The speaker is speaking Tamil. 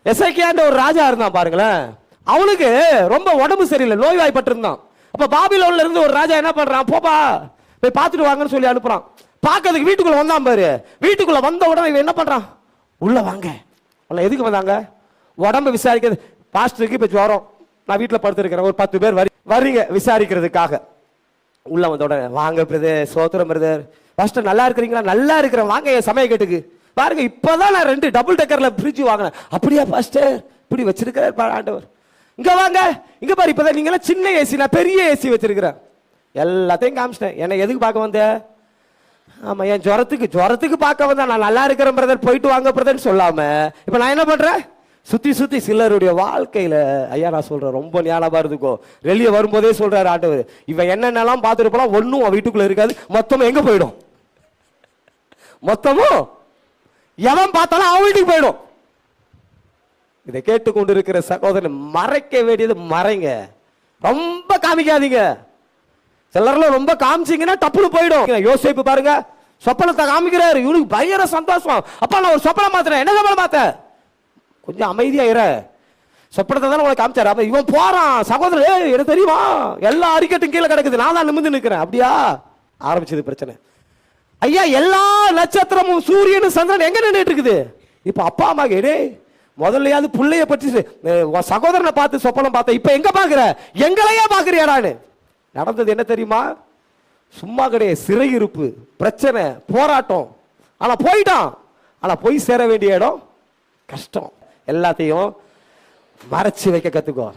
எசேக்கியான்ற ஒரு ராஜா இருந்தான் பாருங்களேன். அவனுக்கு ரொம்ப உடம்பு சரியில்லை, நோய்வாய்ப்பட்டு இருந்தான். அப்ப பாபிலோன்ல இருந்து ஒரு ராஜா என்ன பண்றான், போப்பா போய் பார்த்துட்டு வாங்கன்னு சொல்லி அனுப்புறான். பார்க்கறதுக்கு வீட்டுக்குள்ள வந்தான் பாரு. வீட்டுக்குள்ள வந்த உடனே இவன் என்ன பண்றான், உள்ள வாங்க. எதுக்கு வந்தாங்க, உடம்பு விசாரிக்கிறது. பாஸ்டருக்கு இப்ப ஜுரம், நான் வீட்டுல படுத்திருக்கிறேன், ஒரு 10 பேர் வர்றீங்க விசாரிக்கிறதுக்காக. உள்ள வந்த உடனே, வாங்க பிரதர், சோத்திரம் பிரதர், பாஸ்டர் நல்லா இருக்கிறீங்களா, நல்லா இருக்கிறேன், வாங்க என் சமயக்கட்டுக்கு பாருங்க, இப்பதான் நான் 2 டபுள் டெக்கர்ல ஃப்ரிட்ஜ் வாங்கினேன். அப்படியா பாஸ்டர், இப்படி வச்சிருக்கிறார் ஆண்டவர். இங்க வாங்க, இங்க பாரு, இப்பதான் நீங்க சின்ன ஏசி, நான் பெரிய ஏசி வச்சிருக்கிறேன். எல்லாத்தையும் காமிச்சிட்டேன். என்னை எதுக்கு பார்க்க வந்த, ஆமா என் ஜுரத்துக்கு பார்க்க வந்தா, நான் நல்லா இருக்கிறேன் பிரதர், போயிட்டு வாங்க பிரதர் சொல்லாம இப்ப நான் என்ன பண்றேன், சுத்தி சுத்தி சிலருடைய வாழ்க்கையில. ஐயா நான் சொல்றேன், ரொம்ப ஞானமா இருந்துக்கோ. வெளியே வரும்போதே சொல்றாரு ஆண்டவர், இவன் என்னென்னலாம் பார்த்துட்டு போலாம், ஒன்னும் வீட்டுக்குள்ள இருக்காது, மொத்தமும் எங்க போயிடும், மொத்தமும் எவன் பார்த்தாலும் அவன் வீட்டுக்கு போயிடும். இதை கேட்டுக்கொண்டு இருக்கிற சகோதரன், மறைக்க வேண்டியது மறைங்க, ரொம்ப காமிக்காதீங்க. சிலர்லாம் ரொம்ப காமிச்சிங்கன்னா டப்புனு போயிடும். யோசிப்பு பாருங்க, சொப்பனத்தை காமிக்கிறாரு, இவனுக்கு பயங்கர சந்தோஷம். அப்பா நான் ஒரு சொப்பனம் மாத்துறேன், என்ன சொப்பனம் மாத்த, கொஞ்சம் அமைதியா இரு, சொப்பனத்தை தான் உனக்கு காமிச்சாரு. அப்ப இவன் போறான், சகோதரர் எனக்கு தெரியுமா, எல்லா அறிக்கட்டும் கீழே கிடக்குது, நான் தான் நிமிர்ந்து நிற்கிறேன். அப்படியா ஆரம்பிச்சது பிரச்சனை. ஐயா எல்லா நட்சத்திரமும் சூரியனும் சந்திரன் எங்க நின்றுட்டு இருக்குது. இப்ப அப்பா அம்மா கேடு, முதல்லையாவது பிள்ளைய பற்றி சகோதரனை பார்த்து சொப்பனம் பார்த்த, இப்ப எங்க பாக்குற, எங்களையே பாக்குறியாடான்னு. நடந்தது என்ன தெரியுமா, சும்மா கிடையாது, சிறையிருப்பு, பிரச்சனை, போராட்டம். ஆனா போயிட்டான், ஆனா போய் சேர வேண்டிய இடம் கஷ்டம். எல்லாத்தையும் மறைச்சு வைக்க கத்துக்கோ.